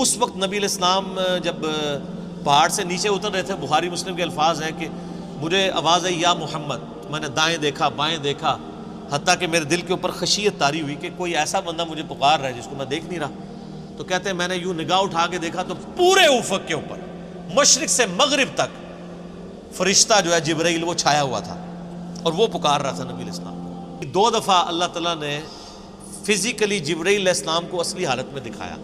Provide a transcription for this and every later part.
اس وقت نبی علیہ السلام جب پہاڑ سے نیچے اتر رہے تھے، بخاری مسلم کے الفاظ ہیں کہ مجھے آواز آئی یا محمد، میں نے دائیں دیکھا بائیں دیکھا، حتیٰ کہ میرے دل کے اوپر خشیت طاری ہوئی کہ کوئی ایسا بندہ مجھے پکار رہا ہے جس کو میں دیکھ نہیں رہا۔ تو کہتے ہیں میں نے یوں نگاہ اٹھا کے دیکھا تو پورے افق کے اوپر مشرق سے مغرب تک فرشتہ جو ہے جبرائیل وہ چھایا ہوا تھا اور وہ پکار رہا تھا نبی علیہ السلام کو۔ 2 دفعہ اللہ تعالیٰ نے فزیکلی جبرائیل علیہ السلام کو اصلی حالت میں دکھایا۔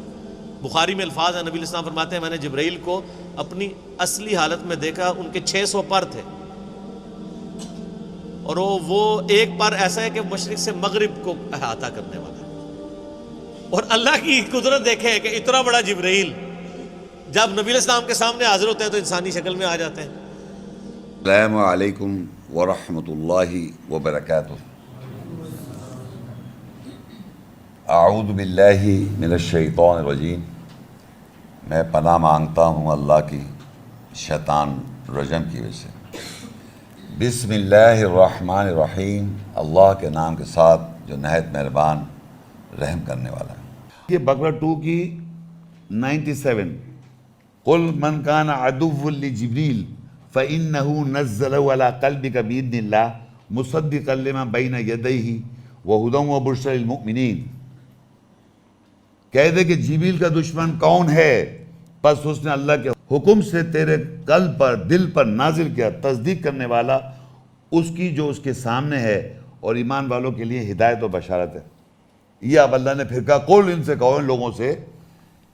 بخاری میں الفاظ ہیں، نبی علیہ السلام فرماتے ہیں میں نے جبرائیل کو اپنی اصلی حالت میں دیکھا، ان کے 600 پر تھے، اور وہ ایک پر ایسا ہے کہ مشرق سے مغرب کو احاطہ کرنے والا ہے۔ اور اللہ کی قدرت دیکھیں کہ اتنا بڑا جبرائیل جب نبی علیہ السلام کے سامنے حاضر ہوتے ہیں تو انسانی شکل میں آ جاتے ہیں۔ السلام علیکم ورحمۃ اللہ وبرکاتہ۔ اعوذ باللہ من الشیطان الرجیم، میں پناہ مانگتا ہوں اللہ کی شیطان رجم کی وجہ سے۔ بسم اللہ الرحمن الرحیم، اللہ کے نام کے ساتھ جو نہایت مہربان رحم کرنے والا ہے۔ یہ بقرہ 2 کی 97۔ قل من کان عدوا لجبریل فإنه نزله على قلبك بإذن الله مصدقا لما بين يديه وهدى وبشرى للمؤمنین۔ کہہ دے کہ جبریل کا دشمن کون ہے، پس اس نے اللہ کے حکم سے تیرے قلب پر دل پر نازل کیا، تصدیق کرنے والا اس کی جو اس کے سامنے ہے، اور ایمان والوں کے لیے ہدایت و بشارت ہے۔ یہ اب اللہ نے پھر کہا قول، ان سے کہو ان لوگوں سے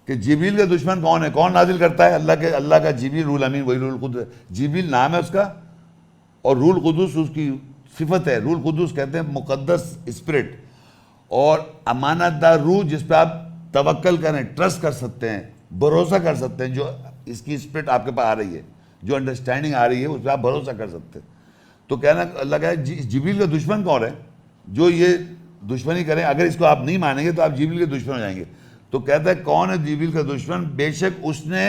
کہ جبریل کا دشمن کون ہے، کون نازل کرتا ہے؟ اللہ کا جبریل، روح الامین، وہی روح القدس۔ جبریل نام ہے اس کا، اور روح القدس اس کی صفت ہے۔ روح القدس کہتے ہیں مقدس اسپرٹ، اور امانت دار روح جس پہ آپ توکل کریں، ٹرسٹ کر سکتے ہیں، بھروسہ کر سکتے ہیں۔ جو اس کی اسپرٹ آپ کے پاس آ رہی ہے، جو انڈرسٹینڈنگ آ رہی ہے، اس پہ آپ بھروسہ کر سکتے ہیں۔ تو کہنا اللہ کا جبریل کا دشمن کون ہے جو یہ دشمنی کریں؟ اگر اس کو آپ نہیں مانیں گے تو آپ جبریل کے دشمن ہو جائیں گے۔ تو کہتا ہے کون ہے جبریل کا دشمن؟ بے شک اس نے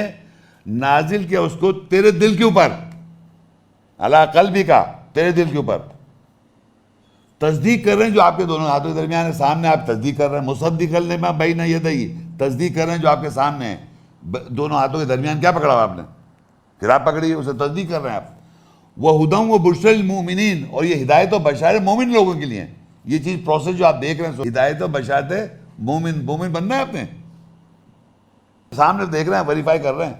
نازل کیا اس کو تیرے دل کے اوپر، علی قلبک، تیرے دل کے اوپر۔ تصدیق کر رہے ہیں جو آپ کے دونوں ہاتھوں کے درمیان ہے، سامنے آپ تصدیق کر رہے ہیں۔ مصدقا لما بین یدیہ، تصدیق کر رہے ہیں جو آپ کے سامنے ہے، دونوں ہاتھوں کے درمیان کیا پکڑا ہوا آپ نے؟ پھر آپ پکڑیے اسے، تصدیق کر رہے ہیں آپ۔ وَہُدًى وَبُشْرًى لِلْمُؤْمِنِينَ، اور یہ ہدایت و بشارت مومن لوگوں کے لیے۔ یہ چیز پروسیس جو آپ دیکھ رہے ہیں، ہدایت و بشارت ہے مومن بننا ہے آپ نے، سامنے دیکھ رہے ہیں، ویریفائی کر رہے ہیں۔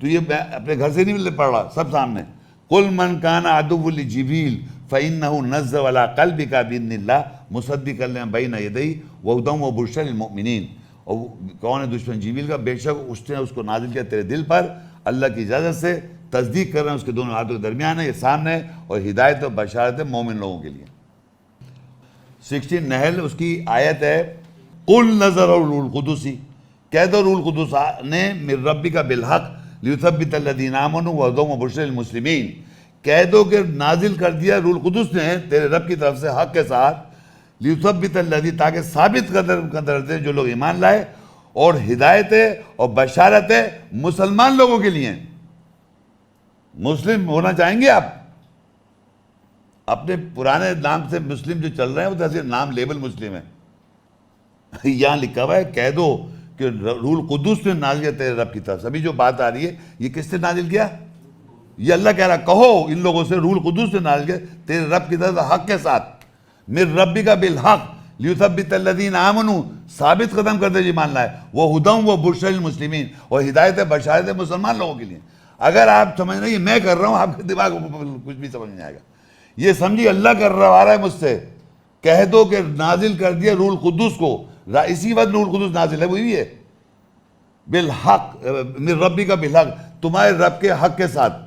تو یہ میں اپنے گھر سے نہیں پڑھ رہا، سب سامنے۔ قُلْ مَنْ كَانَ عَدُوًّا لِجِبْرِيلَ فَإِنَّهُ نَزَّلَ عَلَىٰ قَلْبِكَ بِإِذْنِ اللَّهِ مُصَدِّقًا لِمَا بَيْنَ يَدَيْهِ وَهُدًى وَبُشْرًى لِلْمُؤْمِنِينَ۔ اور کون ہے دشمن جبریل کا؟ بے شک اس نے اس کو نازل کیا تیرے دل پر اللہ کی اجازت سے، تصدیق کر رہے ہیں، اس کے دونوں ہاتھوں کے درمیان ہے، یہ سامنے ہے، اور ہدایت و بشارت ہے مومن لوگوں کے لیے۔ 16 نحل اس کی آیت ہے، قُلْ نَزَلَ الروح القدس، کہہ دو روح القدس نے من ربک بالحق لیثبت الذین آمنوا وہدی وبشری للمسلمین، کہہ دو کہ نازل کر دیا روح القدس نے تیرے رب کی طرف سے حق کے ساتھ، لیثبت الذین، تاکہ ثابت قدر دے جو لوگ ایمان لائے، اور ہدایت ہے اور بشارت ہے مسلمان لوگوں کے لیے۔ مسلم ہونا چاہیں گے آپ؟ اپنے پرانے نام سے مسلم جو چل رہے ہیں، وہ تو ایسے نام لیبل مسلم ہے۔ یہاں لکھا ہوا ہے کہہ دو کہ روح القدس نے نازل کیا تیرے رب کی طرف سے۔ ابھی جو بات آ رہی ہے یہ کس نے نازل کیا؟ یہ اللہ کہہ رہا کہو ان لوگوں سے روح القدس نے نازل کیا تیرے رب کی طرف سے حق کے ساتھ، من ربک بالحق لیثبت الذین آمنوا، ثابت قدم کر دے جو ایمان لائے، وہدی وبشری للمسلمین، اور ہدایت بشارت ہے مسلمان لوگوں کے لیے۔ اگر آپ سمجھ رہے ہیں یہ میں کر رہا ہوں، آپ کے دماغ میں کچھ بھی سمجھ نہیں آئے گا۔ یہ سمجھیے اللہ کر رہا ہے مجھ سے، کہہ دو کہ نازل کر دیا روح القدس کو، اسی وقت روح القدس نازل ہے، وہی ہے، بالحق من ربک بالحق، تمہارے رب کے حق کے ساتھ،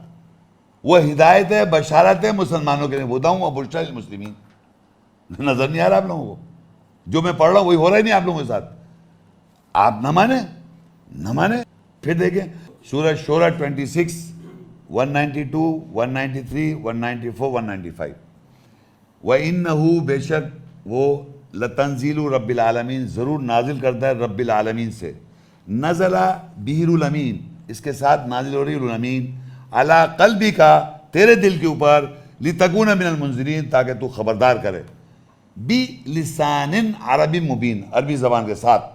وہ ہدایت ہے بشارت ہے مسلمانوں کے لیے، وہدی وبشری للمسلمین۔ نظر نہیں آ رہا آپ لوگوں کو؟ جو میں پڑھ رہا ہوں وہی ہو رہا ہی نہیں آپ لوگوں کے ساتھ۔ آپ نہ مانیں۔ پھر دیکھیں سورہ شورہ 26 192 193 194 195۔ وَإِنَّهُ، بے شک وہ، لَتَنزِيلُ رَبِّ الْعَالَمِينَ، ضرور نازل کرتا ہے رب العالمین سے۔ نزلَ بِهِ روح الامین، اس کے ساتھ نازل ہو رہی روح الامین، عَلَىٰ قَلْبِكَ، تیرے دل کے اوپر، لِتَكُونَ مِنَ الْمُنذِرِينَ، تاکہ تو خبردار کرے، بِلِسَانٍ عَرَبٍ مُبِينٍ، عربی زبان کے ساتھ۔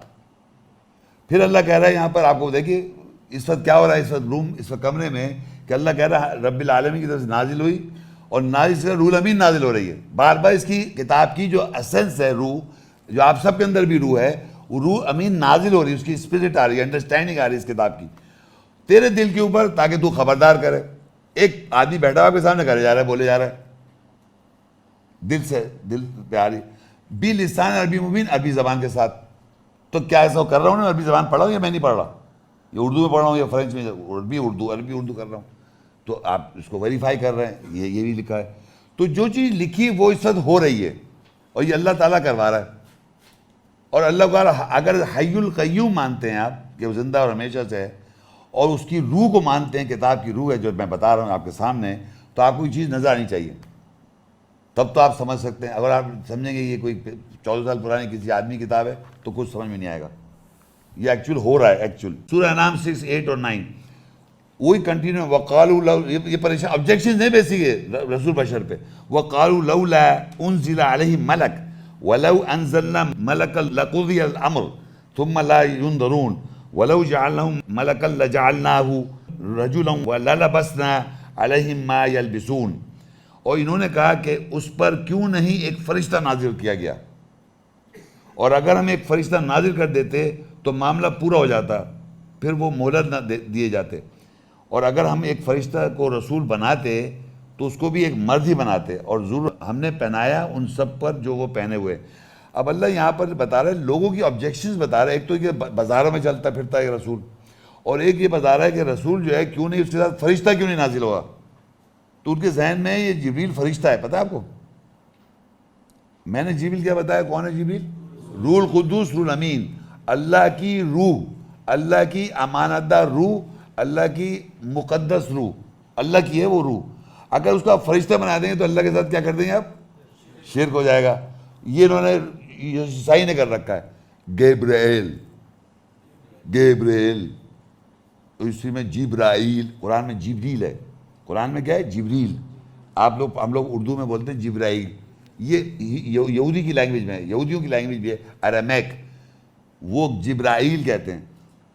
پھر اللہ کہہ رہا ہے یہاں پر آپ کو دیکھیے اس وقت کیا ہو رہا ہے، اس وقت روم، اس وقت کمرے میں، کہ اللہ کہہ رہا ہے رب العالمین کی طرف سے نازل ہوئی، اور نازل سے روح الامین نازل ہو رہی ہے. بار بار اس کی کتاب کی جو اسنس ہے، روح جو آپ سب کے اندر بھی روح ہے، وہ روح امین نازل ہو رہی ہے، اس کی اسپرٹ آ رہی ہے، انڈرسٹینڈنگ آ رہی ہے اس کتاب کی تیرے دل کے اوپر، تاکہ تو خبردار کرے. ایک آدمی بیٹھا ہوا آپ کے سامنے کرے جا رہا ہے، بولے جا رہا ہے دل سے، دل پہ آ رہی بھی لسان عربی مبین، عربی زبان کے ساتھ. تو کیا ایسا کر رہا ہوں نا، عربی زبان پڑھ رہا ہوں یا میں نہیں پڑھ رہا، یا اردو میں پڑھ رہا ہوں یا فرینچ میں، عربی اردو کر رہا ہوں. تو آپ اس کو ویریفائی کر رہے ہیں، یہ بھی لکھا ہے. تو جو چیز لکھی وہ اس وقت ہو رہی ہے، اور یہ اللہ تعالیٰ کروا رہا ہے. اور اللہ تعالیٰ اگر حی القیوم مانتے ہیں آپ کہ وہ زندہ اور ہمیشہ سے ہے، اور اس کی روح کو مانتے ہیں، کتاب کی روح ہے جو میں بتا رہا ہوں آپ کے سامنے، تو آپ کو یہ چیز نظر آنی چاہیے، تب تو آپ سمجھ سکتے ہیں. اگر آپ سمجھیں گے یہ کوئی 14 سال پرانی کسی آدمی کی کتاب ہے تو کچھ سمجھ میں نہیں آئے گا. یہ ایکچول ہو رہا ہے. ایکچول سورہ انعام 6, 8 اور 9 وہی کنٹینیو. وقالوا لو، یہ پریشان آبجیکشن نہیں بیسی ہے رسول بشر پہ. وقالوا لولا انزل علیہ ملک ولو انزلنا ملکا لقضی الامر ثم لا ينظرون ولو جعلناه ملکا لجعلناه رجلا وللبسنا علیہم ما یلبسون. اور انہوں نے کہا کہ اس پر کیوں نہیں ایک فرشتہ نازل کیا گیا، اور اگر ہم ایک فرشتہ نازل کر دیتے تو معاملہ پورا ہو جاتا، پھر وہ مہلت نہ دیے جاتے. اور اگر ہم ایک فرشتہ کو رسول بناتے تو اس کو بھی ایک مرد ہی بناتے، اور ضرور ہم نے پہنایا ان سب پر جو وہ پہنے ہوئے. اب اللہ یہاں پر بتا رہا ہے، لوگوں کی آبجیکشنز بتا رہا ہے. ایک تو یہ بازاروں میں چلتا پھرتا ہے رسول، اور ایک یہ بتا رہا ہے کہ رسول جو ہے کیوں نہیں اس کے ساتھ فرشتہ کیوں نہیں نازل ہوا. تو ان کے ذہن میں یہ جبریل فرشتہ ہے. پتہ ہے آپ کو، میں نے جبریل کیا بتایا، کون ہے جبریل؟ روح القدوس، روح الامین، اللہ کی روح، اللہ کی امانت دار روح، اللہ کی مقدس روح، اللہ کی ہے وہ روح. اگر اس کو آپ فرشتہ بنا دیں گے تو اللہ کے ساتھ کیا کر دیں گے آپ؟ شرک ہو جائے گا. یہ انہوں نے عیسائی نے کر رکھا ہے، گیبرائیل، گیبرائیل، اسی میں جبرائیل، قرآن میں جبریل ہے، قرآن میں کیا ہے؟ جبریل. ہم لوگ اردو میں بولتے ہیں جبرائیل. یہ یہودی کی لینگویج میں ہے، یہودیوں کی لینگویج بھی ہے ارمیک، وہ جبرائیل کہتے ہیں.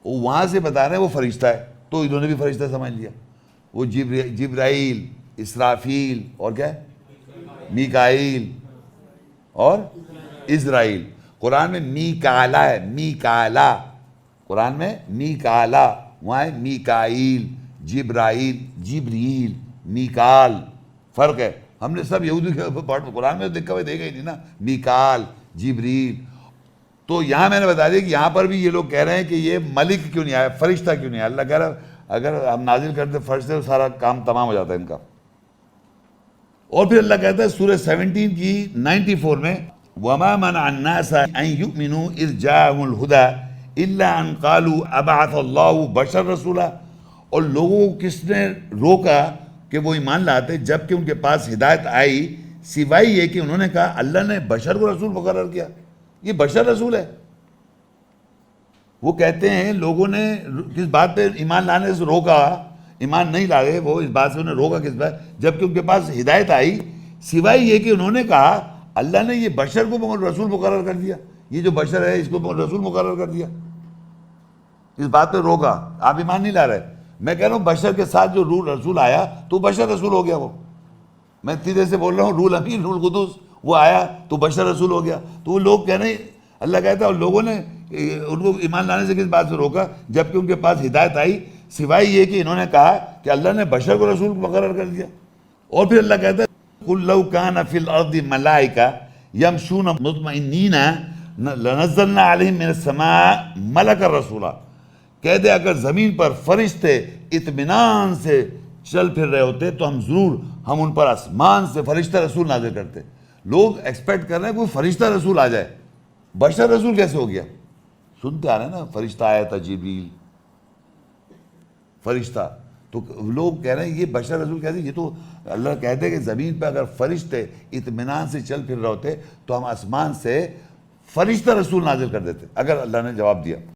وہ وہاں سے بتا رہے ہیں وہ فرشتہ ہے، تو انہوں نے بھی فرشتہ سمجھ لیا. وہ جبرائیل، اسرافیل، اور کیا ہے؟ میکائیل اور اسرائیل. قرآن میں میکالا ہے، میکالا، قرآن میں میکالا، وہاں ہے میکائیل، جبرائیل، جبریل، میکال. فرق ہے. ہم نے سب یہودی قرآن میں دیکھا ہوئے دیکھا ہی نہیں نا، میکال، جبریل. تو یہاں میں نے بتا دیا کہ یہاں پر بھی یہ لوگ کہہ رہے ہیں کہ یہ ملک کیوں نہیں آیا، فرشتہ کیوں نہیں آیا. اللہ کہہ رہا اگر ہم نازل کرتے فرشتے تو سارا کام تمام ہو جاتا ہے ان کا. اور پھر اللہ کہتا ہے سورہ 17 کی 94 میں، وَمَا مَنَعَ النَّاسَ أَن يُؤْمِنُوا إِذْ جَاءَهُمُ الْهُدَىٰ إِلَّا أَن قَالُوا أَبَعَثَ اللَّهُ بَشَرًا رَسُولًا. اور لوگوں کو کس نے روکا کہ وہ ایمان لاتے جب کہ ان کے پاس ہدایت آئی، سوائے یہ کہ انہوں نے کہا اللہ نے بشر کو رسول مقرر کیا. یہ بشر رسول ہے. وہ کہتے ہیں لوگوں نے کس بات پہ ایمان لانے سے روکا، ایمان نہیں لائے وہ، اس بات سے انہیں روکا کس بات، جب کہ ان کے پاس ہدایت آئی، سوائے یہ کہ انہوں نے کہا اللہ نے یہ بشر کو رسول مقرر کر دیا، یہ جو بشر ہے اس کو رسول مقرر کر دیا. اس بات پہ روکا، آپ ایمان نہیں لا رہے. میں کہہ رہا ہوں بشر کے ساتھ جو روح رسول آیا تو بشر رسول ہو گیا. وہ میں سیدھے سے بول رہا ہوں، روح الامین، روح القدس وہ آیا تو بشر رسول ہو گیا. تو وہ لوگ کہہ رہے ہیں، اللہ کہتا ہے اور لوگوں نے ان کو ایمان لانے سے کس بات سے روکا جب کہ ان کے پاس ہدایت آئی، سوائے یہ کہ انہوں نے کہا کہ اللہ نے بشر کو رسول مقرر کر دیا. اور پھر اللہ کہتا ہے قُلْ لَوْ كَانَ فِي الْأَرْضِ مَلَائِكَةٌ يَمْشُونَ مُطْمَئِنِّينَ لَنَزَّلْنَا عَلَيْهِم مِّنَ السَّمَاءِ مَلَكًا رَسُولًا. کہہ دے اگر زمین پر فرشتے اطمینان سے چل پھر رہے ہوتے تو ہم ان پر آسمان سے فرشتہ رسول نازل کرتے. لوگ ایکسپیکٹ کر رہے ہیں کوئی فرشتہ رسول آ جائے، بشر رسول کیسے ہو گیا؟ سنتے آ رہے ہیں نا، فرشتہ آیا تھا جبریل، فرشتہ. تو لوگ کہہ رہے ہیں یہ بشر رسول کیسے؟ یہ تو اللہ کہتے ہیں کہ زمین پہ اگر فرشتے اطمینان سے چل پھر رہے ہوتے تو ہم آسمان سے فرشتہ رسول نازل کر دیتے، اگر اللہ نے جواب دیا.